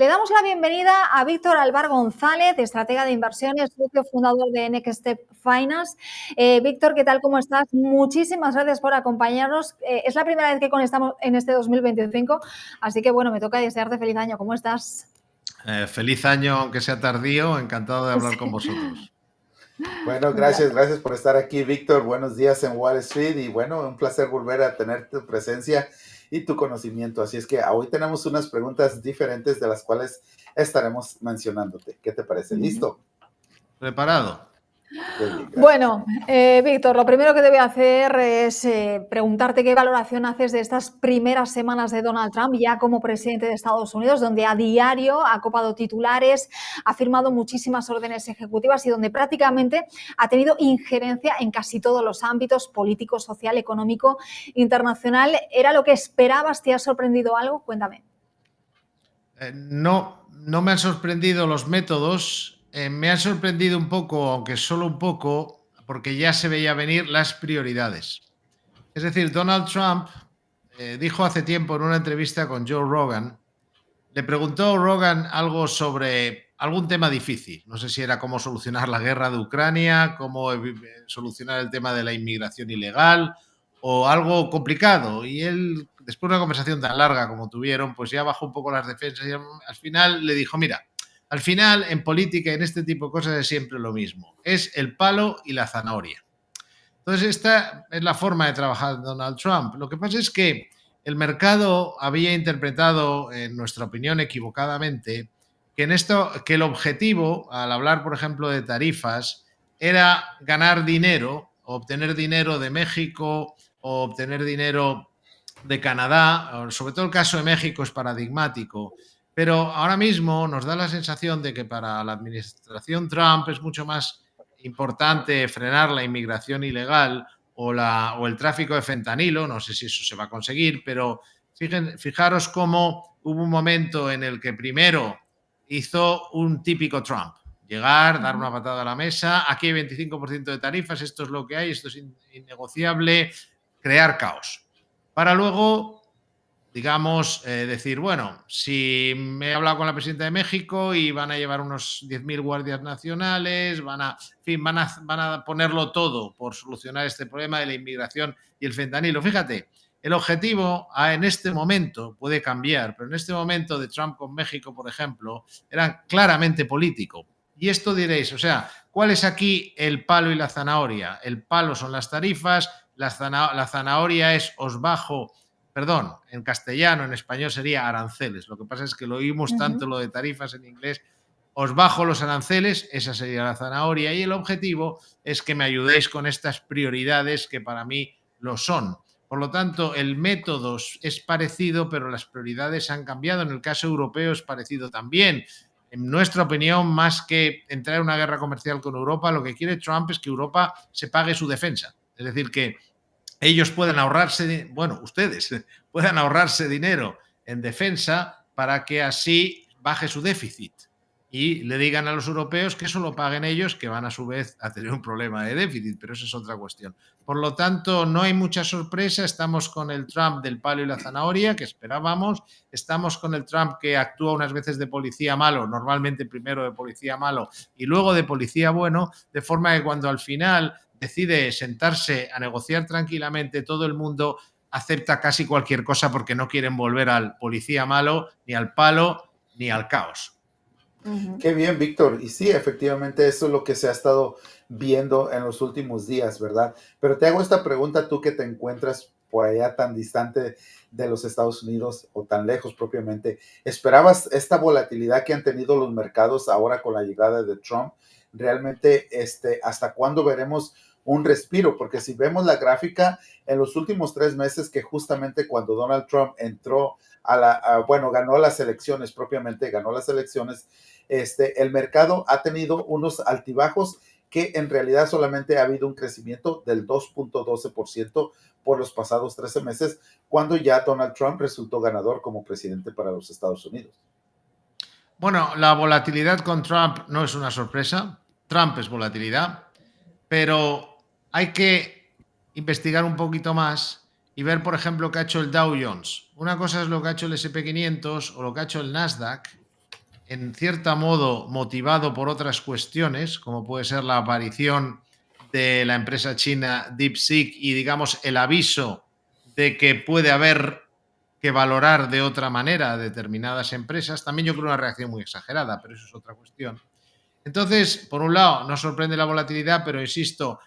Le damos la bienvenida a Víctor Alvar González, estratega de inversiones, socio fundador de Next Step Finance. Víctor, ¿qué tal? ¿Cómo estás? Muchísimas gracias por acompañarnos. Es la primera vez que conectamos en este 2025, así que bueno, me toca desearte feliz año. ¿Cómo estás? Feliz año, aunque sea tardío, encantado de hablar con vosotros. Bueno, gracias por estar aquí, Víctor. Buenos días en Wall Street y bueno, un placer volver a tener tu presencia y tu conocimiento. Así es que hoy tenemos unas preguntas diferentes de las cuales estaremos mencionándote. ¿Qué te parece? ¿Listo? Preparado. Bueno, Víctor, lo primero que te voy a hacer es preguntarte qué valoración haces de estas primeras semanas de Donald Trump ya como presidente de Estados Unidos, donde a diario ha copado titulares, ha firmado muchísimas órdenes ejecutivas y donde prácticamente ha tenido injerencia en casi todos los ámbitos político, social, económico, internacional. ¿Era lo que esperabas? ¿Te ha sorprendido algo? Cuéntame. No me han sorprendido los métodos. Me han sorprendido un poco, aunque solo un poco, porque ya se veía venir las prioridades. Es decir, Donald Trump dijo hace tiempo en una entrevista con Joe Rogan, le preguntó Rogan algo sobre algún tema difícil. No sé si era cómo solucionar la guerra de Ucrania, cómo solucionar el tema de la inmigración ilegal o algo complicado. Y él, después de una conversación tan larga como tuvieron, pues ya bajó un poco las defensas y al final le dijo, mira, al final en política, en este tipo de cosas es siempre lo mismo. Es el palo y la zanahoria. Entonces esta es la forma de trabajar de Donald Trump. Lo que pasa es que el mercado había interpretado, en nuestra opinión equivocadamente, que el objetivo, al hablar, por ejemplo, de tarifas, era ganar dinero, o obtener dinero de México, o obtener dinero de Canadá. Sobre todo el caso de México es paradigmático. Pero ahora mismo nos da la sensación de que para la administración Trump es mucho más importante frenar la inmigración ilegal o el tráfico de fentanilo. No sé si eso se va a conseguir, pero fijaros cómo hubo un momento en el que primero hizo un típico Trump. Llegar, dar una patada a la mesa, aquí hay 25% de tarifas, esto es lo que hay, esto es innegociable, crear caos. Para luego, digamos, decir, bueno, si me he hablado con la presidenta de México y van a llevar unos 10.000 guardias nacionales, van a ponerlo todo por solucionar este problema de la inmigración y el fentanilo. Fíjate, el objetivo en este momento puede cambiar, pero en este momento de Trump con México, por ejemplo, era claramente político. Y esto diréis, o sea, ¿cuál es aquí el palo y la zanahoria? El palo son las tarifas, la zanahoria es perdón, en castellano, en español sería aranceles. Lo que pasa es que lo oímos tanto lo de tarifas en inglés. Os bajo los aranceles, esa sería la zanahoria, y el objetivo es que me ayudéis con estas prioridades que para mí lo son. Por lo tanto, el método es parecido, pero las prioridades han cambiado. En el caso europeo es parecido también. En nuestra opinión, más que entrar en una guerra comercial con Europa, lo que quiere Trump es que Europa se pague su defensa. Es decir, que ellos puedan ahorrarse, bueno, ustedes puedan ahorrarse dinero en defensa para que así baje su déficit y le digan a los europeos que eso lo paguen ellos, que van a su vez a tener un problema de déficit, pero eso es otra cuestión. Por lo tanto, no hay mucha sorpresa, estamos con el Trump del palo y la zanahoria, que esperábamos, estamos con el Trump que actúa unas veces de policía malo, normalmente primero de policía malo y luego de policía bueno, de forma que cuando al final decide sentarse a negociar tranquilamente, todo el mundo acepta casi cualquier cosa porque no quieren volver al policía malo, ni al palo, ni al caos. Qué bien, Víctor. Y sí, efectivamente, eso es lo que se ha estado viendo en los últimos días, ¿verdad? Pero te hago esta pregunta, tú que te encuentras por allá tan distante de los Estados Unidos o tan lejos propiamente, ¿esperabas esta volatilidad que han tenido los mercados ahora con la llegada de Trump? Realmente, ¿hasta cuándo veremos un respiro? Porque si vemos la gráfica, en los últimos 3 meses, que justamente cuando Donald Trump entró ganó las elecciones, propiamente ganó las elecciones, el mercado ha tenido unos altibajos que en realidad solamente ha habido un crecimiento del 2.12% por los pasados 13 meses, cuando ya Donald Trump resultó ganador como presidente para los Estados Unidos. Bueno, la volatilidad con Trump no es una sorpresa. Trump es volatilidad, pero hay que investigar un poquito más y ver, por ejemplo, qué ha hecho el Dow Jones. Una cosa es lo que ha hecho el S&P 500 o lo que ha hecho el Nasdaq, en cierto modo motivado por otras cuestiones, como puede ser la aparición de la empresa china DeepSeek y, digamos, el aviso de que puede haber que valorar de otra manera determinadas empresas, también yo creo una reacción muy exagerada, pero eso es otra cuestión. Entonces, por un lado, no sorprende la volatilidad, pero insisto,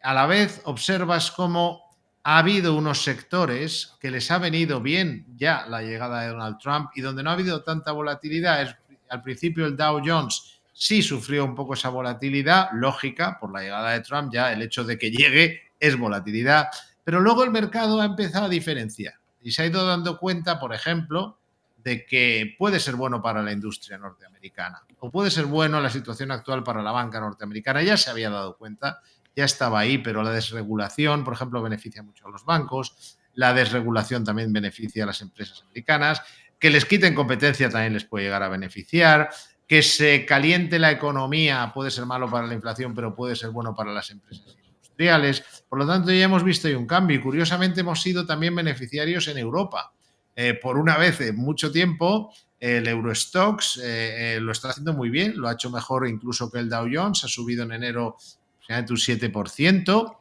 a la vez observas cómo ha habido unos sectores que les ha venido bien ya la llegada de Donald Trump y donde no ha habido tanta volatilidad. Al principio el Dow Jones sí sufrió un poco esa volatilidad, lógica, por la llegada de Trump, ya el hecho de que llegue es volatilidad, pero luego el mercado ha empezado a diferenciar y se ha ido dando cuenta, por ejemplo, de que puede ser bueno para la industria norteamericana o puede ser bueno la situación actual para la banca norteamericana. Ya se había dado cuenta, ya estaba ahí, pero la desregulación, por ejemplo, beneficia mucho a los bancos, la desregulación también beneficia a las empresas americanas, que les quiten competencia también les puede llegar a beneficiar, que se caliente la economía puede ser malo para la inflación, pero puede ser bueno para las empresas industriales. Por lo tanto, ya hemos visto ahí un cambio y curiosamente hemos sido también beneficiarios en Europa. Por una vez en mucho tiempo, el Eurostoxx lo está haciendo muy bien, lo ha hecho mejor incluso que el Dow Jones, ha subido en enero aproximadamente un 7%,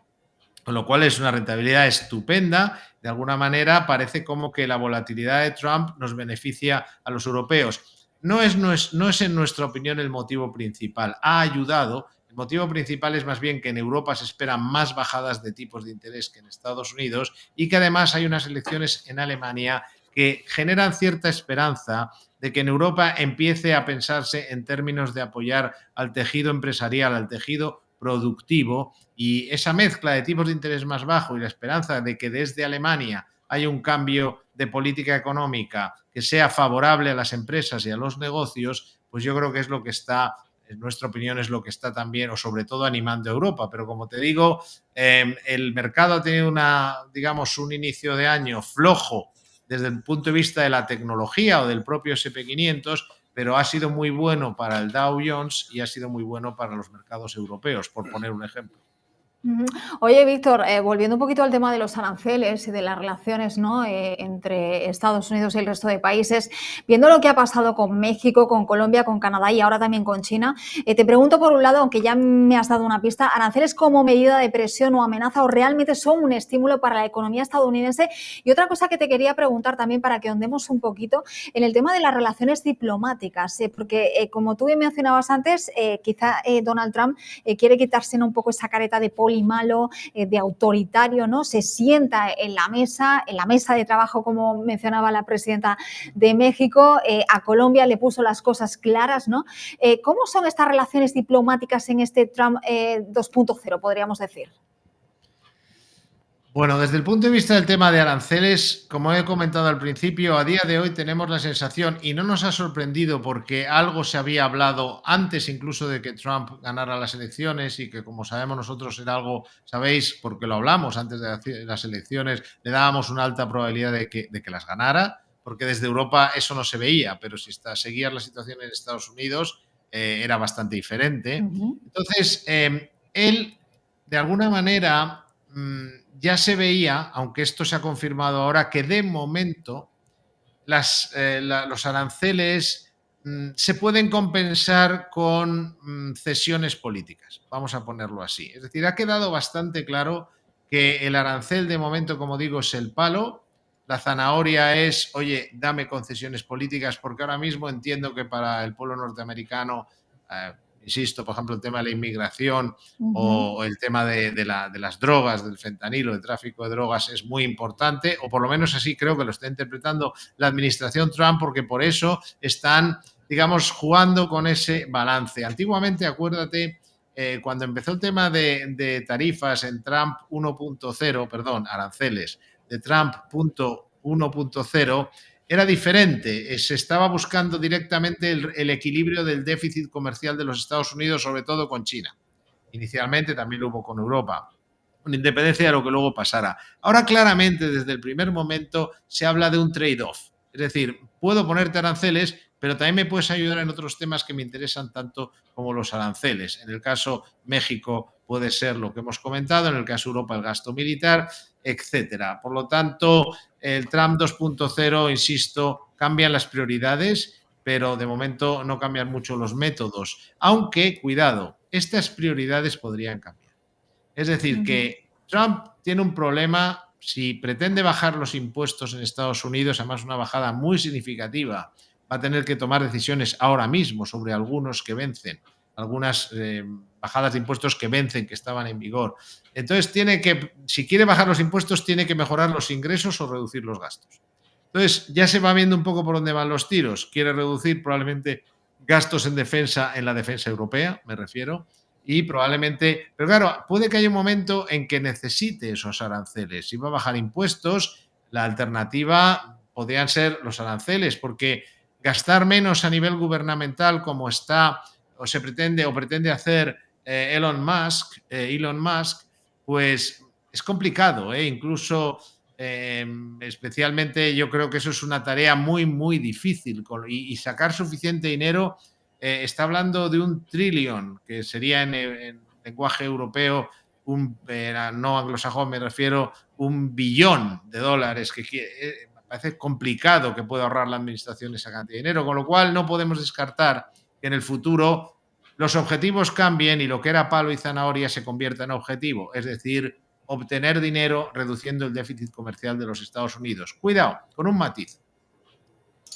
con lo cual es una rentabilidad estupenda. De alguna manera parece como que la volatilidad de Trump nos beneficia a los europeos. No es en nuestra opinión el motivo principal. Ha ayudado. El motivo principal es más bien que en Europa se esperan más bajadas de tipos de interés que en Estados Unidos y que además hay unas elecciones en Alemania que generan cierta esperanza de que en Europa empiece a pensarse en términos de apoyar al tejido empresarial, al tejido productivo, y esa mezcla de tipos de interés más bajo y la esperanza de que desde Alemania haya un cambio de política económica que sea favorable a las empresas y a los negocios, pues yo creo que es lo que está, en nuestra opinión, es lo que está también o sobre todo animando a Europa. Pero como te digo, el mercado ha tenido digamos, un inicio de año flojo desde el punto de vista de la tecnología o del propio SP500, pero ha sido muy bueno para el Dow Jones y ha sido muy bueno para los mercados europeos, por poner un ejemplo. Oye, Víctor, volviendo un poquito al tema de los aranceles y de las relaciones, ¿no? Entre Estados Unidos y el resto de países, viendo lo que ha pasado con México, con Colombia, con Canadá y ahora también con China, te pregunto por un lado, aunque ya me has dado una pista, ¿aranceles como medida de presión o amenaza o realmente son un estímulo para la economía estadounidense? Y otra cosa que te quería preguntar también para que ahondemos un poquito en el tema de las relaciones diplomáticas, porque como tú bien mencionabas antes, quizá Donald Trump quiere quitarse un poco esa careta de poli malo, de autoritario, ¿no? Se sienta en la mesa de trabajo, como mencionaba la presidenta de México, a Colombia le puso las cosas claras, ¿no? ¿Cómo son estas relaciones diplomáticas en este Trump 2.0, podríamos decir? Bueno, desde el punto de vista del tema de aranceles, como he comentado al principio, a día de hoy tenemos la sensación, y no nos ha sorprendido porque algo se había hablado antes incluso de que Trump ganara las elecciones y que, como sabemos nosotros, era algo, sabéis, porque lo hablamos antes de las elecciones, le dábamos una alta probabilidad de que las ganara, porque desde Europa eso no se veía, pero si seguías la situación en Estados Unidos era bastante diferente. Entonces, él, de alguna manera, ya se veía, aunque esto se ha confirmado ahora, que de momento los aranceles se pueden compensar con cesiones políticas, vamos a ponerlo así. Es decir, ha quedado bastante claro que el arancel de momento, como digo, es el palo. La zanahoria es, oye, dame concesiones políticas, porque ahora mismo entiendo que para el pueblo norteamericano, insisto, por ejemplo, el tema de la inmigración o el tema de las drogas, del fentanilo, del tráfico de drogas es muy importante, o por lo menos así creo que lo está interpretando la administración Trump, porque por eso están, digamos, jugando con ese balance. Antiguamente, acuérdate, cuando empezó el tema de tarifas en Trump 1.0, perdón, aranceles, de Trump 1.0, era diferente. Se estaba buscando directamente el equilibrio del déficit comercial de los Estados Unidos, sobre todo con China. Inicialmente también lo hubo con Europa, con independencia de lo que luego pasara. Ahora claramente desde el primer momento se habla de un trade-off. Es decir, puedo ponerte aranceles, pero también me puedes ayudar en otros temas que me interesan tanto como los aranceles. En el caso México puede ser lo que hemos comentado, en el caso Europa el gasto militar, etcétera. Por lo tanto, el Trump 2.0, insisto, cambian las prioridades pero de momento no cambian mucho los métodos. Aunque, cuidado, estas prioridades podrían cambiar. Es decir, que Trump tiene un problema si pretende bajar los impuestos en Estados Unidos, además una bajada muy significativa. Va a tener que tomar decisiones ahora mismo sobre algunos que vencen, algunas bajadas de impuestos que vencen, que estaban en vigor. Entonces, si quiere bajar los impuestos, tiene que mejorar los ingresos o reducir los gastos. Entonces, ya se va viendo un poco por dónde van los tiros. Quiere reducir probablemente gastos en defensa, en la defensa europea, me refiero, y probablemente, pero claro, puede que haya un momento en que necesite esos aranceles. Si va a bajar impuestos, la alternativa podrían ser los aranceles, porque gastar menos a nivel gubernamental como está o se pretende o pretende hacer Elon Musk, pues es complicado, incluso especialmente yo creo que eso es una tarea muy, muy difícil y sacar suficiente dinero. Está hablando de 1 trillón, que sería en lenguaje europeo, no anglosajón me refiero, $1 billón, que me parece complicado que pueda ahorrar la administración esa cantidad de dinero, con lo cual no podemos descartar que en el futuro los objetivos cambien y lo que era palo y zanahoria se convierta en objetivo, es decir, obtener dinero reduciendo el déficit comercial de los Estados Unidos. Cuidado, con un matiz,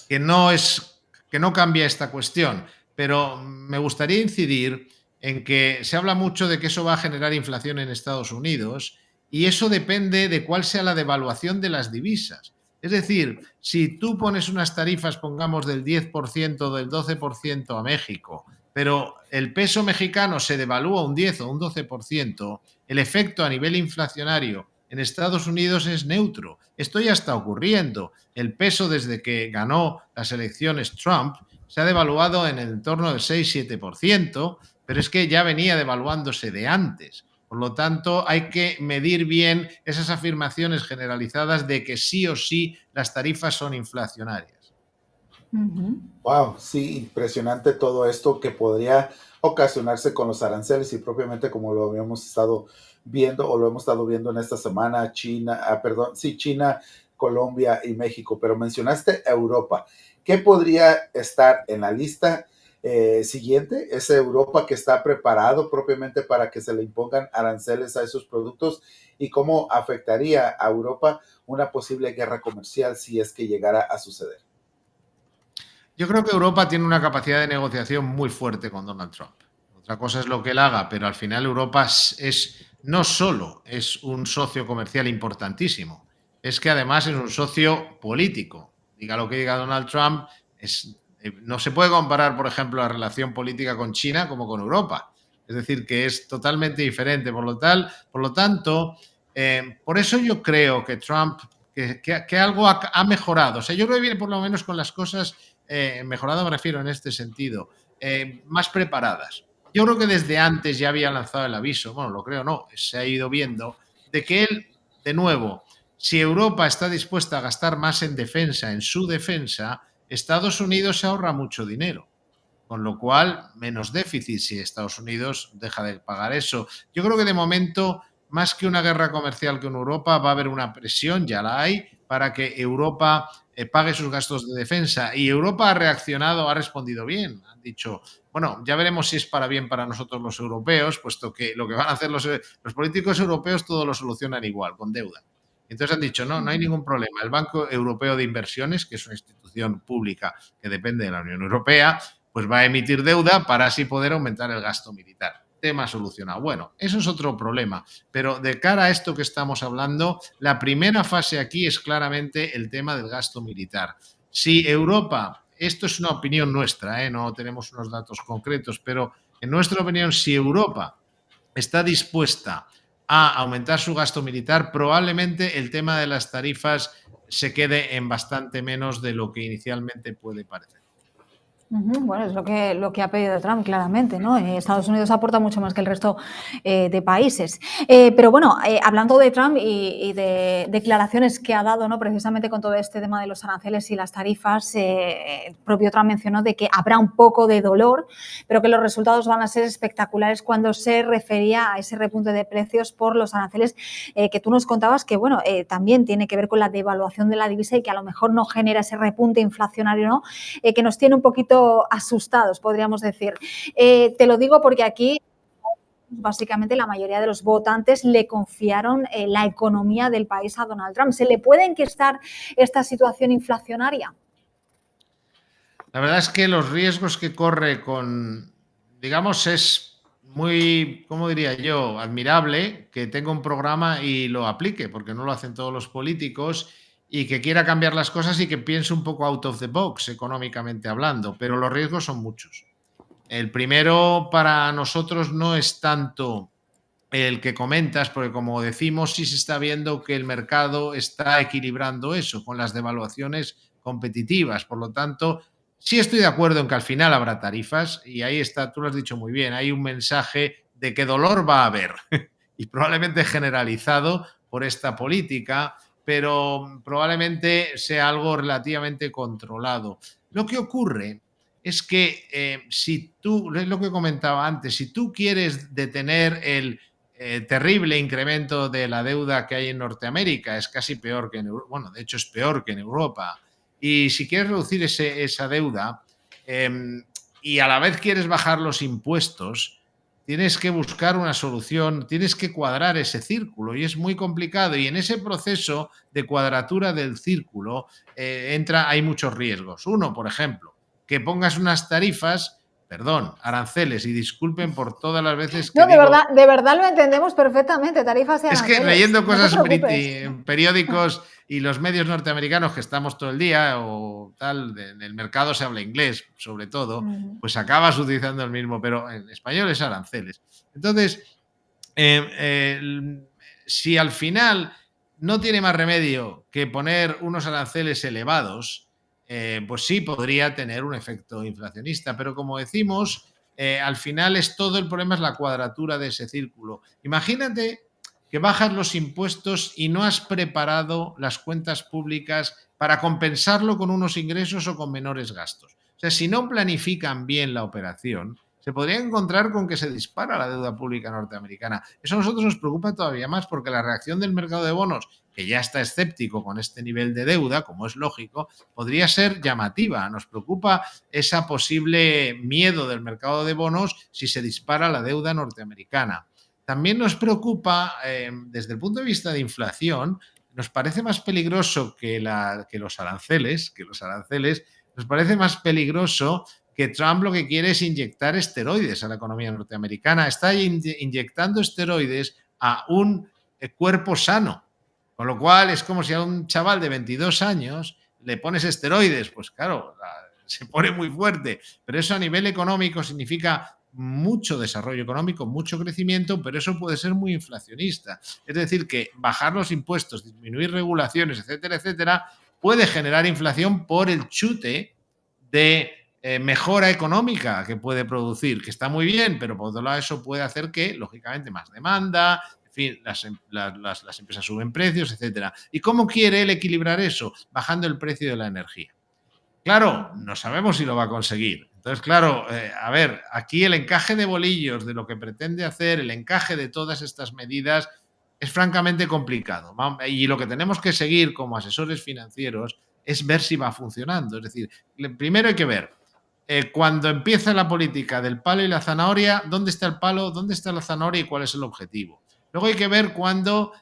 que no cambia esta cuestión, pero me gustaría incidir en que se habla mucho de que eso va a generar inflación en Estados Unidos y eso depende de cuál sea la devaluación de las divisas. Es decir, si tú pones unas tarifas, pongamos del 10%, del 12% a México, pero el peso mexicano se devalúa un 10 o un 12%, el efecto a nivel inflacionario en Estados Unidos es neutro. Esto ya está ocurriendo. El peso desde que ganó las elecciones Trump se ha devaluado en el entorno del 6-7%, pero es que ya venía devaluándose de antes. Por lo tanto, hay que medir bien esas afirmaciones generalizadas de que sí o sí las tarifas son inflacionarias. Wow, sí, impresionante todo esto que podría ocasionarse con los aranceles y propiamente como lo habíamos estado viendo o lo hemos estado viendo en esta semana, China, China, Colombia y México, pero mencionaste Europa. ¿Qué podría estar en la lista siguiente? ¿Es Europa que está preparado propiamente para que se le impongan aranceles a esos productos? ¿Y cómo afectaría a Europa una posible guerra comercial si es que llegara a suceder? Yo creo que Europa tiene una capacidad de negociación muy fuerte con Donald Trump. Otra cosa es lo que él haga, pero al final Europa no solo es un socio comercial importantísimo, es que además es un socio político. Diga lo que diga Donald Trump, no se puede comparar, por ejemplo, la relación política con China como con Europa. Es decir, que es totalmente diferente. Por lo tanto, por eso yo creo que Trump, que algo ha mejorado. O sea, yo creo que viene por lo menos con las cosas mejorado, me refiero en este sentido, más preparadas. Yo creo que desde antes ya había lanzado el aviso, bueno, lo creo no, se ha ido viendo, de que él, de nuevo, si Europa está dispuesta a gastar más en defensa, en su defensa, Estados Unidos se ahorra mucho dinero. Con lo cual, menos déficit si Estados Unidos deja de pagar eso. Yo creo que de momento, más que una guerra comercial con Europa, va a haber una presión, ya la hay, para que Europa pague sus gastos de defensa. Y Europa ha reaccionado, ha respondido bien. Han dicho, bueno, ya veremos si es para bien para nosotros los europeos, puesto que lo que van a hacer los políticos europeos todo lo solucionan igual, con deuda. Entonces han dicho, no hay ningún problema. El Banco Europeo de Inversiones, que es una institución pública que depende de la Unión Europea, pues va a emitir deuda para así poder aumentar el gasto militar. Tema solucionado. Bueno, eso es otro problema, pero de cara a esto que estamos hablando, la primera fase aquí es claramente el tema del gasto militar. Si Europa, esto es una opinión nuestra, no tenemos unos datos concretos, pero en nuestra opinión, si Europa está dispuesta a aumentar su gasto militar, probablemente el tema de las tarifas se quede en bastante menos de lo que inicialmente puede parecer. Bueno, es lo que ha pedido Trump, claramente, ¿no? Estados Unidos aporta mucho más que el resto de países. Pero bueno, hablando de Trump y de declaraciones que ha dado, ¿no? Precisamente con todo este tema de los aranceles y las tarifas, el propio Trump mencionó de que habrá un poco de dolor, pero que los resultados van a ser espectaculares cuando se refería a ese repunte de precios por los aranceles que tú nos contabas que, bueno, también tiene que ver con la devaluación de la divisa y que a lo mejor no genera ese repunte inflacionario, ¿no? Que nos tiene un poquito asustados, podríamos decir. Te lo digo porque aquí básicamente la mayoría de los votantes le confiaron la economía del país a Donald Trump. ¿Se le puede enquistar esta situación inflacionaria? La verdad es que los riesgos que corre digamos, es muy, ¿cómo diría yo?, admirable que tenga un programa y lo aplique, porque no lo hacen todos los políticos, y que quiera cambiar las cosas y que piense un poco out of the box, económicamente hablando, pero los riesgos son muchos. El primero para nosotros no es tanto el que comentas, porque como decimos, sí se está viendo que el mercado está equilibrando eso con las devaluaciones competitivas. Por lo tanto, sí estoy de acuerdo en que al final habrá tarifas y ahí está, tú lo has dicho muy bien, hay un mensaje de que dolor va a haber y probablemente generalizado por esta política, pero probablemente sea algo relativamente controlado. Lo que ocurre es que si tú, es lo que comentaba antes, si tú quieres detener el terrible incremento de la deuda que hay en Norteamérica, es casi peor que en Europa, bueno, de hecho es peor que en Europa. Y si quieres reducir esa deuda eh, y a la vez quieres bajar los impuestos, tienes que buscar una solución, tienes que cuadrar ese círculo y es muy complicado. Y en ese proceso de cuadratura del círculo hay muchos riesgos. Uno, por ejemplo, que pongas unas tarifas, perdón, aranceles, y disculpen por todas las veces que No, digo. de verdad lo entendemos perfectamente, tarifas y Es que aranceles. leyendo No te cosas preocupes. en periódicos y los medios norteamericanos que estamos todo el día o tal, en el mercado se habla inglés, sobre todo, pues acabas utilizando el mismo, pero en español es aranceles. Entonces, eh, eh, si al final no tiene más remedio que poner unos aranceles elevados, pues sí podría tener un efecto inflacionista, pero como decimos, al final es todo el problema es la cuadratura de ese círculo. Imagínate que bajas los impuestos y no has preparado las cuentas públicas para compensarlo con unos ingresos o con menores gastos. O sea, si no planifican bien la operación, se podría encontrar con que se dispara la deuda pública norteamericana. Eso a nosotros nos preocupa todavía más porque la reacción del mercado de bonos, que ya está escéptico con este nivel de deuda, como es lógico, podría ser llamativa. Nos preocupa esa posible miedo del mercado de bonos si se dispara la deuda norteamericana. También nos preocupa, desde el punto de vista de inflación, nos parece más peligroso que los aranceles, nos parece más peligroso que Trump lo que quiere es inyectar esteroides a la economía norteamericana. Está inyectando esteroides a un cuerpo sano. Con lo cual es como si a un chaval de 22 años le pones esteroides. Pues claro, se pone muy fuerte. Pero eso a nivel económico significa mucho desarrollo económico, mucho crecimiento, pero eso puede ser muy inflacionista. Es decir, que bajar los impuestos, disminuir regulaciones, etcétera, etcétera, puede generar inflación por el chute de mejora económica que puede producir, que está muy bien, pero por otro lado eso puede hacer que, lógicamente, más demanda, en fin, las empresas suben precios, etcétera. ¿Y cómo quiere él equilibrar eso? Bajando el precio de la energía. Claro, no sabemos si lo va a conseguir. Entonces, claro, a ver, aquí el encaje de bolillos de lo que pretende hacer, el encaje de todas estas medidas es francamente complicado. Y lo que tenemos que seguir como asesores financieros es ver si va funcionando. Es decir, primero hay que ver, cuando empieza la política del palo y la zanahoria, ¿dónde está el palo, dónde está la zanahoria y cuál es el objetivo? Luego hay que ver cuándo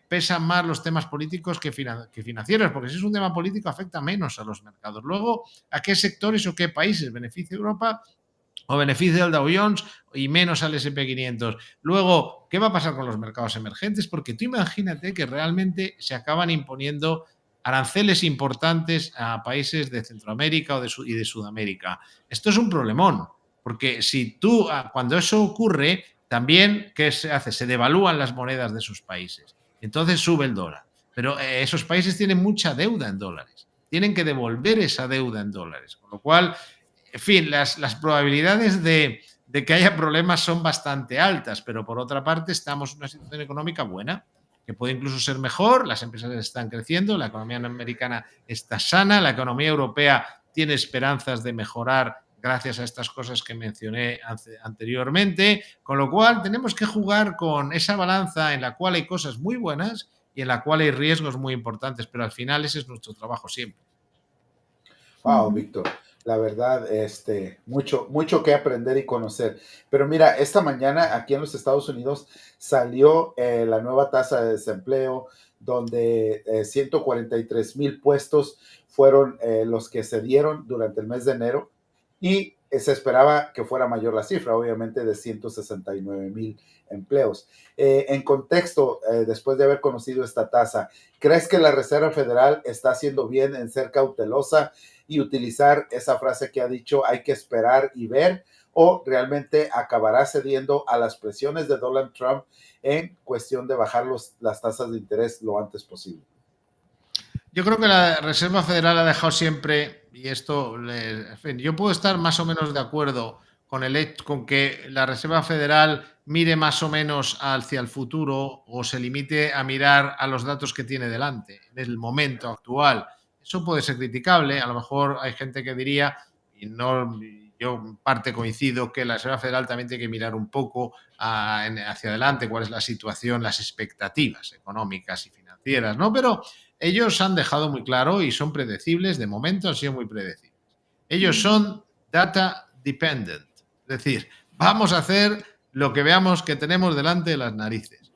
pesan más los temas políticos que financieros, porque si es un tema político afecta menos a los mercados. Luego, ¿a qué sectores o qué países beneficia Europa o beneficia el Dow Jones y menos al SP 500? Luego, ¿qué va a pasar con los mercados emergentes? Porque tú imagínate que realmente se acaban imponiendo aranceles importantes a países de Centroamérica y de Sudamérica. Esto es un problemón, porque si tú, cuando eso ocurre, también, ¿qué se hace? Se devalúan las monedas de esos países. Entonces sube el dólar. Pero esos países tienen mucha deuda en dólares. Tienen que devolver esa deuda en dólares. Con lo cual, en fin, las probabilidades de que haya problemas son bastante altas, pero por otra parte estamos en una situación económica buena, que puede incluso ser mejor, las empresas están creciendo, la economía americana está sana, la economía europea tiene esperanzas de mejorar gracias a estas cosas que mencioné anteriormente, con lo cual tenemos que jugar con esa balanza en la cual hay cosas muy buenas y en la cual hay riesgos muy importantes, pero al final ese es nuestro trabajo siempre. Wow, Víctor, la verdad, mucho, mucho que aprender y conocer. Pero mira, esta mañana aquí en los Estados Unidos salió la nueva tasa de desempleo, donde 143,000 puestos fueron los que se dieron durante el mes de enero y se esperaba que fuera mayor la cifra, obviamente de 169,000 empleos. En contexto, después de haber conocido esta tasa, ¿crees que la Reserva Federal está haciendo bien en ser cautelosa y utilizar esa frase que ha dicho hay que esperar y ver, o realmente acabará cediendo a las presiones de Donald Trump en cuestión de bajar las tasas de interés lo antes posible? Yo creo que la Reserva Federal ha dejado siempre, y esto, en fin, yo puedo estar más o menos de acuerdo con con que la Reserva Federal mire más o menos hacia el futuro o se limite a mirar a los datos que tiene delante, en el momento actual. Eso puede ser criticable, a lo mejor hay gente que diría, y no, yo en parte coincido, que la Reserva Federal también tiene que mirar un poco hacia adelante cuál es la situación, las expectativas económicas y financieras, ¿no? Pero ellos han dejado muy claro y son predecibles, de momento han sido muy predecibles. Ellos son data dependent, es decir, vamos a hacer lo que veamos que tenemos delante de las narices.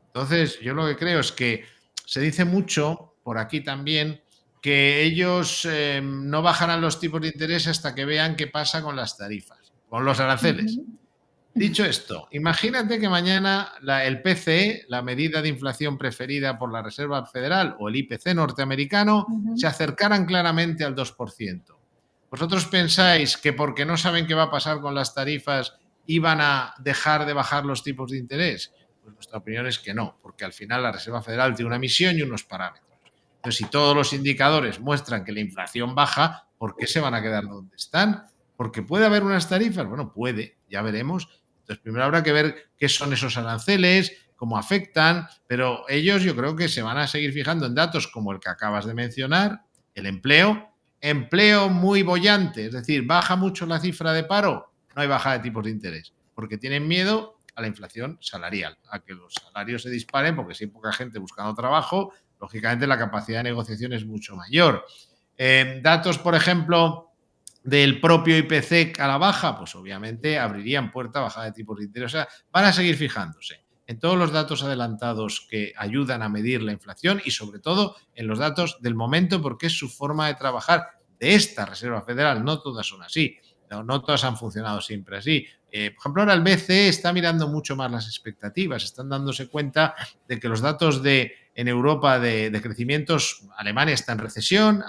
Entonces, yo lo que creo es que se dice mucho por aquí también que ellos no bajarán los tipos de interés hasta que vean qué pasa con las tarifas, con los aranceles. Dicho esto, imagínate que mañana el PCE, la medida de inflación preferida por la Reserva Federal, o el IPC norteamericano, se acercaran claramente al 2%. ¿Vosotros pensáis que porque no saben qué va a pasar con las tarifas iban a dejar de bajar los tipos de interés? Pues nuestra opinión es que no, porque al final la Reserva Federal tiene una misión y unos parámetros. Entonces, si todos los indicadores muestran que la inflación baja, ¿por qué se van a quedar donde están? ¿Porque puede haber unas tarifas? Bueno, puede, ya veremos. Entonces, primero habrá que ver qué son esos aranceles, cómo afectan, pero ellos yo creo que se van a seguir fijando en datos como el que acabas de mencionar, el empleo muy boyante, es decir, baja mucho la cifra de paro, no hay bajada de tipos de interés, porque tienen miedo a la inflación salarial, a que los salarios se disparen, porque si hay poca gente buscando trabajo, lógicamente la capacidad de negociación es mucho mayor. Datos, por ejemplo, del propio IPC a la baja, pues obviamente abrirían puerta a bajada de tipos de interés. O sea, van a seguir fijándose en todos los datos adelantados que ayudan a medir la inflación y sobre todo en los datos del momento, porque es su forma de trabajar de esta Reserva Federal. No todas son así, no todas han funcionado siempre así. Por ejemplo, ahora el BCE está mirando mucho más las expectativas, están dándose cuenta de que los datos en Europa de crecimientos, Alemania está en recesión,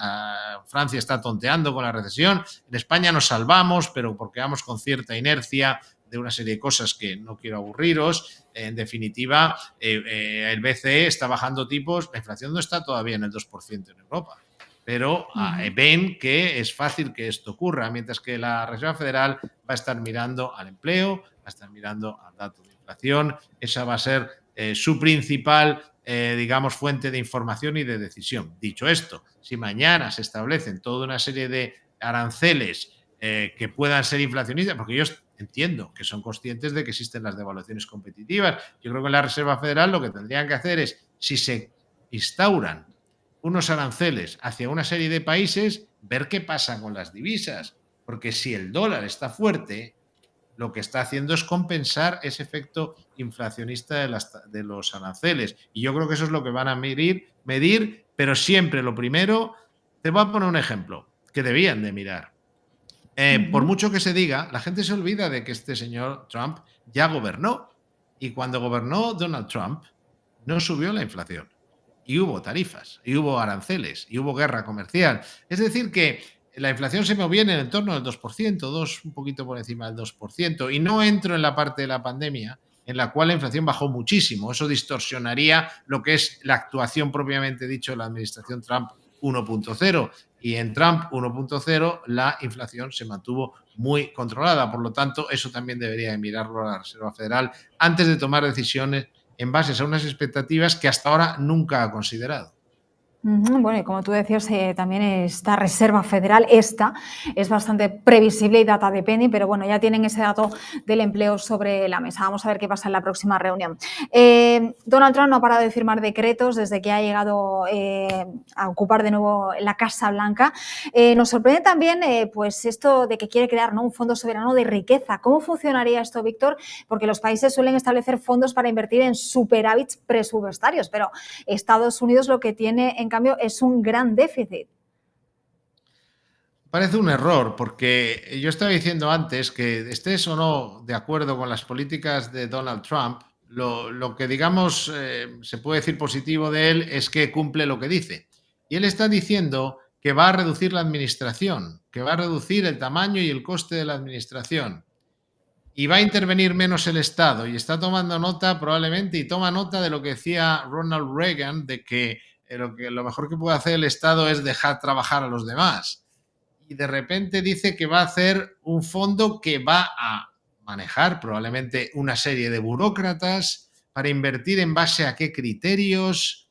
Francia está tonteando con la recesión, en España nos salvamos, pero porque vamos con cierta inercia de una serie de cosas que no quiero aburriros. En definitiva, el BCE está bajando tipos, la inflación no está todavía en el 2% en Europa, pero ven que es fácil que esto ocurra, mientras que la Reserva Federal va a estar mirando al empleo, va a estar mirando al dato de inflación. Esa va a ser su principal, digamos, fuente de información y de decisión. Dicho esto, si mañana se establecen toda una serie de aranceles que puedan ser inflacionistas, porque yo entiendo que son conscientes de que existen las devaluaciones competitivas. Yo creo que la Reserva Federal lo que tendrían que hacer es, si se instauran unos aranceles hacia una serie de países, ver qué pasa con las divisas. Porque si el dólar está fuerte, lo que está haciendo es compensar ese efecto inflacionista de los aranceles. Y yo creo que eso es lo que van a medir, pero siempre lo primero, te voy a poner un ejemplo que debían de mirar. Por mucho que se diga, la gente se olvida de que este señor Trump ya gobernó. Y cuando gobernó Donald Trump, no subió la inflación. Y hubo tarifas, y hubo aranceles, y hubo guerra comercial. Es decir, que la inflación se movió en el entorno del 2%, un poquito por encima del 2%. Y no entro en la parte de la pandemia, en la cual la inflación bajó muchísimo. Eso distorsionaría lo que es la actuación propiamente dicho de la administración Trump 1.0 y en Trump 1.0 la inflación se mantuvo muy controlada. Por lo tanto, eso también debería de mirarlo la Reserva Federal antes de tomar decisiones en base a unas expectativas que hasta ahora nunca ha considerado. Bueno, y como tú decías, también esta Reserva Federal, es bastante previsible y data depending, pero bueno, ya tienen ese dato del empleo sobre la mesa. Vamos a ver qué pasa en la próxima reunión. Donald Trump no ha parado de firmar decretos desde que ha llegado a ocupar de nuevo la Casa Blanca. Nos sorprende también pues esto de que quiere crear, ¿no?, un fondo soberano de riqueza. ¿Cómo funcionaría esto, Víctor? Porque los países suelen establecer fondos para invertir en superávits presupuestarios, pero Estados Unidos lo que tiene en cambio es un gran déficit. Parece un error, porque yo estaba diciendo antes que estés o no de acuerdo con las políticas de Donald Trump, lo que digamos se puede decir positivo de él es que cumple lo que dice. Y él está diciendo que va a reducir la administración, que va a reducir el tamaño y el coste de la administración. Y va a intervenir menos el Estado. Y está tomando nota probablemente, y toma nota de lo que decía Ronald Reagan, de que lo mejor que puede hacer el Estado es dejar trabajar a los demás. Y de repente dice que va a hacer un fondo que va a manejar probablemente una serie de burócratas para invertir en base a qué criterios.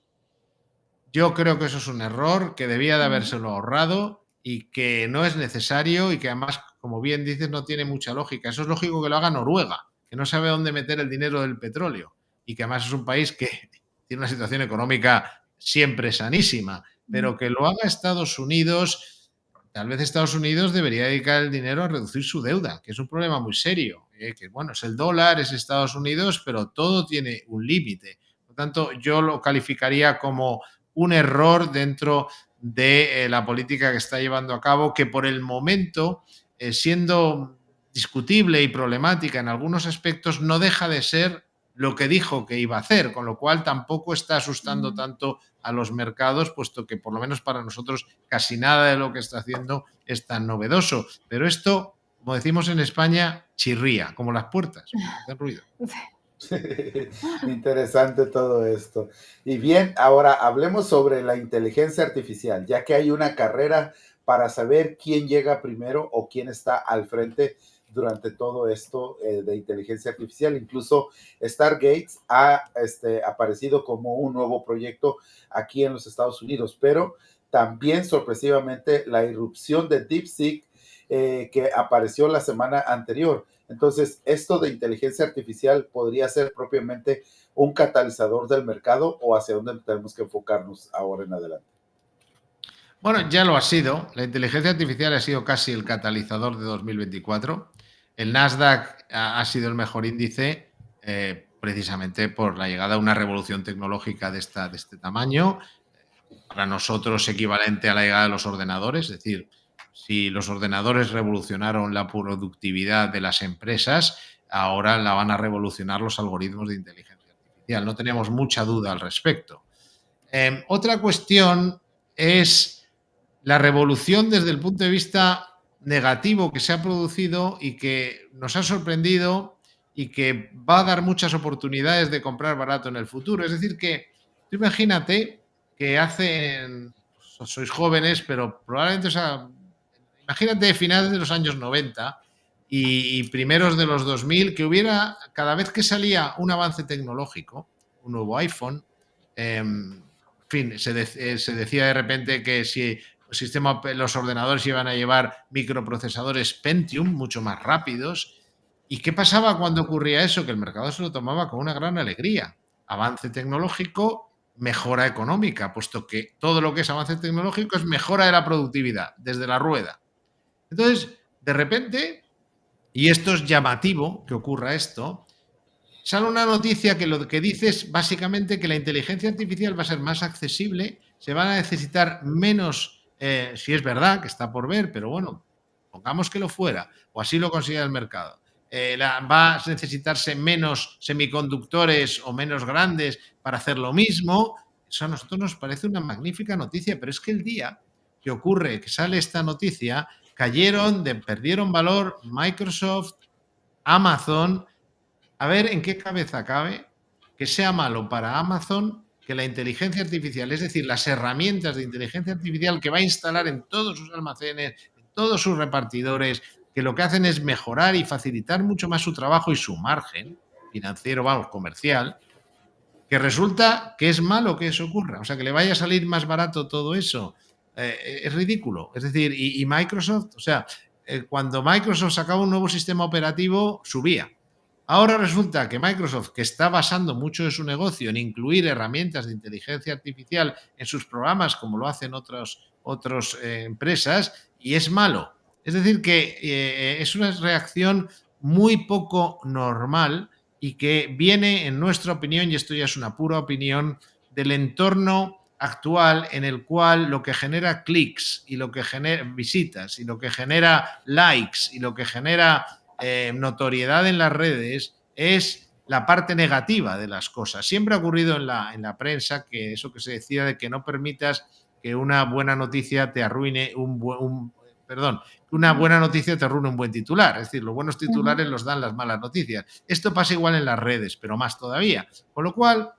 Yo creo que eso es un error, que debía de habérselo ahorrado y que no es necesario y que además, como bien dices, no tiene mucha lógica. Eso es lógico que lo haga Noruega, que no sabe dónde meter el dinero del petróleo y que además es un país que tiene una situación económica siempre sanísima, pero que lo haga Estados Unidos. Tal vez Estados Unidos debería dedicar el dinero a reducir su deuda, que es un problema muy serio. Que bueno, es el dólar, es Estados Unidos, pero todo tiene un límite. Por lo tanto, yo lo calificaría como un error dentro de la política que está llevando a cabo, que por el momento, siendo discutible y problemática en algunos aspectos, no deja de ser lo que dijo que iba a hacer, con lo cual tampoco está asustando tanto a los mercados, puesto que por lo menos para nosotros casi nada de lo que está haciendo es tan novedoso. Pero esto, como decimos en España, chirría, como las puertas, hacen ruido. Interesante todo esto. Y bien, ahora hablemos sobre la inteligencia artificial, ya que hay una carrera para saber quién llega primero o quién está al frente durante todo esto de inteligencia artificial. Incluso Stargates ha aparecido como un nuevo proyecto aquí en los Estados Unidos, pero también sorpresivamente la irrupción de DeepSeek que apareció la semana anterior. Entonces, esto de inteligencia artificial podría ser propiamente un catalizador del mercado o hacia dónde tenemos que enfocarnos ahora en adelante. Bueno, ya lo ha sido. La inteligencia artificial ha sido casi el catalizador de 2024. El Nasdaq ha sido el mejor índice precisamente por la llegada de una revolución tecnológica de este tamaño. Para nosotros equivalente a la llegada de los ordenadores, es decir, si los ordenadores revolucionaron la productividad de las empresas, ahora la van a revolucionar los algoritmos de inteligencia artificial. No tenemos mucha duda al respecto. Otra cuestión es la revolución desde el punto de vista negativo que se ha producido y que nos ha sorprendido y que va a dar muchas oportunidades de comprar barato en el futuro. Es decir, que tú imagínate que sois jóvenes, pero probablemente, o sea, imagínate finales de los años 90 y primeros de los 2000, que hubiera, cada vez que salía un avance tecnológico, un nuevo iPhone, en fin, se decía de repente que si los ordenadores iban a llevar microprocesadores Pentium mucho más rápidos. ¿Y qué pasaba cuando ocurría eso? Que el mercado se lo tomaba con una gran alegría. Avance tecnológico, mejora económica, puesto que todo lo que es avance tecnológico es mejora de la productividad, desde la rueda. Entonces, de repente, y esto es llamativo que ocurra esto, sale una noticia que lo que dice es básicamente que la inteligencia artificial va a ser más accesible, se van a necesitar menos, si es verdad, que está por ver, pero bueno, pongamos que lo fuera, o así lo considera el mercado. Va a necesitarse menos semiconductores o menos grandes para hacer lo mismo. Eso a nosotros nos parece una magnífica noticia, pero es que el día que ocurre, que sale esta noticia, perdieron valor Microsoft, Amazon. A ver en qué cabeza cabe que sea malo para Amazon que la inteligencia artificial, es decir, las herramientas de inteligencia artificial que va a instalar en todos sus almacenes, en todos sus repartidores, que lo que hacen es mejorar y facilitar mucho más su trabajo y su margen financiero, vamos, comercial, que resulta que es malo que eso ocurra. O sea, que le vaya a salir más barato todo eso. Es ridículo. Es decir, y Microsoft, o sea, cuando Microsoft sacaba un nuevo sistema operativo, subía. Ahora resulta que Microsoft, que está basando mucho de su negocio en incluir herramientas de inteligencia artificial en sus programas, como lo hacen otras empresas, y es malo. Es decir, que es una reacción muy poco normal y que viene, en nuestra opinión, y esto ya es una pura opinión, del entorno actual en el cual lo que genera clics y lo que genera visitas y lo que genera likes y lo que genera notoriedad en las redes es la parte negativa de las cosas. Siempre ha ocurrido en la prensa que eso que se decía de que no permitas que una buena noticia te arruine perdón, que una buena noticia te arruine un buen titular. Es decir, los buenos titulares los dan las malas noticias. Esto pasa igual en las redes, pero más todavía. Con lo cual,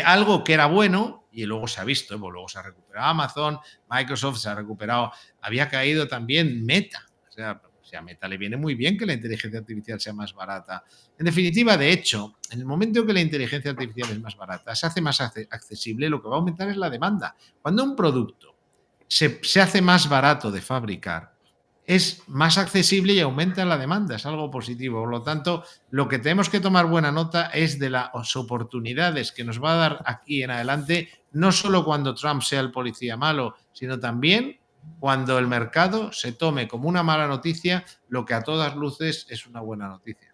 algo que era bueno, y luego se ha visto, pues luego se ha recuperado Amazon, Microsoft se ha recuperado, había caído también Meta. O sea, a Meta le viene muy bien que la inteligencia artificial sea más barata. En definitiva, de hecho, en el momento en que la inteligencia artificial es más barata, se hace más accesible, lo que va a aumentar es la demanda. Cuando un producto se hace más barato de fabricar, es más accesible y aumenta la demanda, es algo positivo. Por lo tanto, lo que tenemos que tomar buena nota es de las oportunidades que nos va a dar aquí en adelante, no solo cuando Trump sea el policía malo, sino también cuando el mercado se tome como una mala noticia lo que a todas luces es una buena noticia.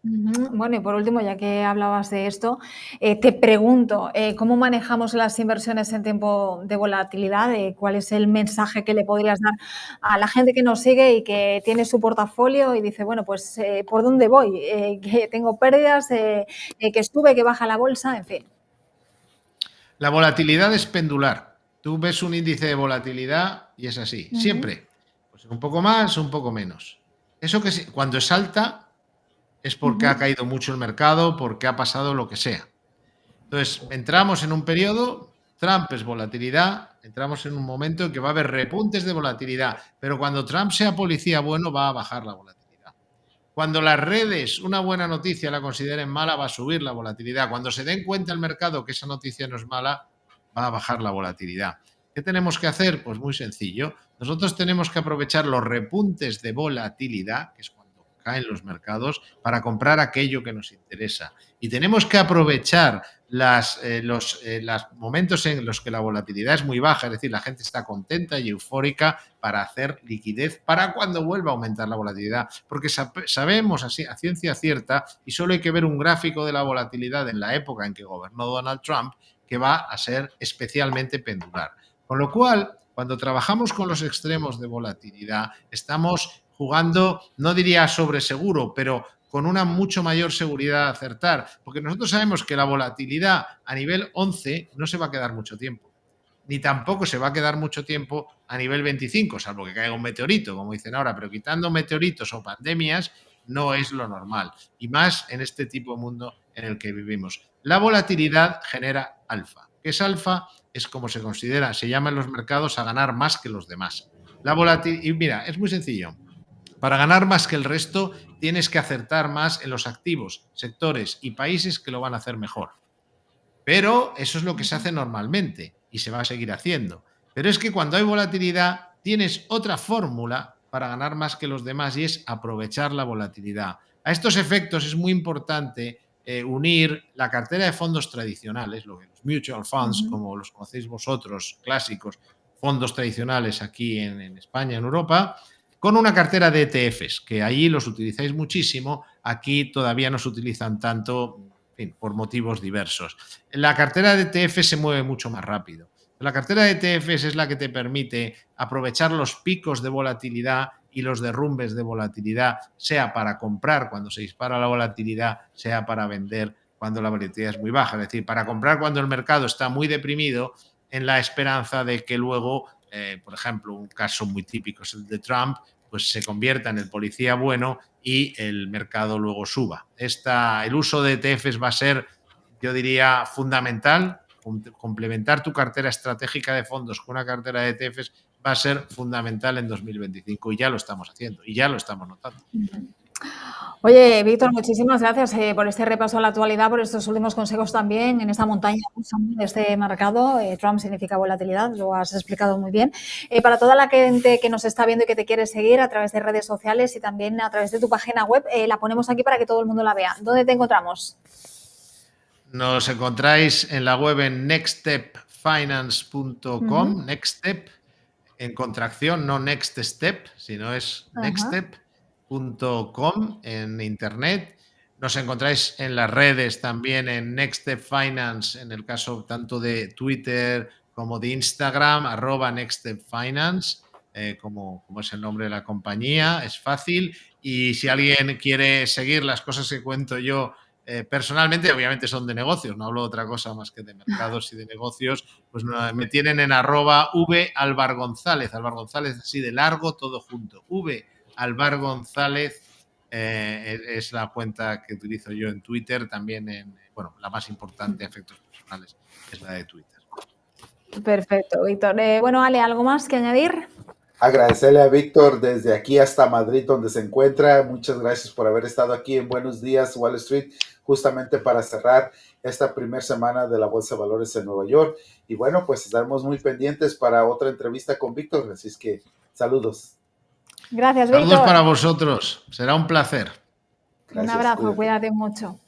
Bueno, y por último, ya que hablabas de esto, te pregunto, ¿cómo manejamos las inversiones en tiempo de volatilidad? ¿Cuál es el mensaje que le podrías dar a la gente que nos sigue y que tiene su portafolio y dice, bueno, pues, ¿por dónde voy? Que tengo pérdidas, que sube, que baja la bolsa, en fin. La volatilidad es pendular. Tú ves un índice de volatilidad y es así, Ujú, siempre. Pues un poco más, un poco menos. Eso que cuando es alta es porque ha ujú, caído mucho el mercado, porque ha pasado lo que sea. Entonces, entramos en un periodo, Trump es volatilidad, entramos en un momento en que va a haber repuntes de volatilidad, pero cuando Trump sea policía bueno va a bajar la volatilidad. Cuando las redes una buena noticia la consideren mala, va a subir la volatilidad. Cuando se den cuenta el mercado que esa noticia no es mala, va a bajar la volatilidad. ¿Qué tenemos que hacer? Pues muy sencillo. Nosotros tenemos que aprovechar los repuntes de volatilidad, que es cuando caen los mercados, para comprar aquello que nos interesa. Y tenemos que aprovechar los momentos en los que la volatilidad es muy baja, es decir, la gente está contenta y eufórica para hacer liquidez para cuando vuelva a aumentar la volatilidad. Porque sabemos así, a ciencia cierta, y solo hay que ver un gráfico de la volatilidad en la época en que gobernó Donald Trump, que va a ser especialmente pendular. Con lo cual, cuando trabajamos con los extremos de volatilidad, estamos jugando, no diría sobre seguro, pero con una mucho mayor seguridad de acertar, porque nosotros sabemos que la volatilidad a nivel 11 no se va a quedar mucho tiempo, ni tampoco se va a quedar mucho tiempo a nivel 25, salvo que caiga un meteorito, como dicen ahora, pero quitando meteoritos o pandemias, no es lo normal, y más en este tipo de mundo en el que vivimos. La volatilidad genera alfa. ¿Qué es alfa? Es como se considera, se llama en los mercados a ganar más que los demás. La volatilidad, y mira, es muy sencillo. Para ganar más que el resto, tienes que acertar más en los activos, sectores y países que lo van a hacer mejor. Pero eso es lo que se hace normalmente y se va a seguir haciendo. Pero es que cuando hay volatilidad, tienes otra fórmula para ganar más que los demás y es aprovechar la volatilidad. A estos efectos es muy importante unir la cartera de fondos tradicionales, los mutual funds, ujú. como los conocéis vosotros, clásicos, fondos tradicionales aquí en España, en Europa, con una cartera de ETFs, que allí los utilizáis muchísimo, aquí todavía no se utilizan tanto, en fin, por motivos diversos. La cartera de ETF se mueve mucho más rápido. La cartera de ETFs es la que te permite aprovechar los picos de volatilidad y los derrumbes de volatilidad, sea para comprar cuando se dispara la volatilidad, sea para vender cuando la volatilidad es muy baja. Es decir, para comprar cuando el mercado está muy deprimido en la esperanza de que luego, por ejemplo, un caso muy típico es el de Trump, pues se convierta en el policía bueno y el mercado luego suba. El uso de ETFs va a ser, yo diría, fundamental complementar tu cartera estratégica de fondos con una cartera de ETFs va a ser fundamental en 2025 y ya lo estamos haciendo y ya lo estamos notando. Oye, Víctor, muchísimas gracias por este repaso a la actualidad, por estos últimos consejos también en esta montaña rusa de este mercado. Trump significa volatilidad, lo has explicado muy bien. Para toda la gente que nos está viendo y que te quiere seguir a través de redes sociales y también a través de tu página web, la ponemos aquí para que todo el mundo la vea. ¿Dónde te encontramos? Nos encontráis en la web en nextstepfinance.com, Nextstep, en contracción, no Next Step, sino es nextstep.com en internet. Nos encontráis en las redes también en Nextstep Finance, en el caso tanto de Twitter como de Instagram, @nextstepfinance, como es el nombre de la compañía, es fácil. Y si alguien quiere seguir las cosas que cuento yo personalmente, obviamente son de negocios, no hablo de otra cosa más que de mercados y de negocios, pues me tienen en @valbargonzález, Alvar González así de largo, todo junto, Alvar González es la cuenta que utilizo yo en Twitter, también la más importante a efectos personales es la de Twitter. Perfecto, Víctor. Bueno, Ale, ¿algo más que añadir? Agradecerle a Víctor desde aquí hasta Madrid, donde se encuentra. Muchas gracias por haber estado aquí en Buenos Días, Wall Street, justamente para cerrar esta primera semana de la Bolsa de Valores en Nueva York. Y bueno, pues estaremos muy pendientes para otra entrevista con Víctor. Así es que saludos. Gracias, Víctor. Saludos para vosotros. Será un placer. Gracias, un abrazo, cuídate mucho.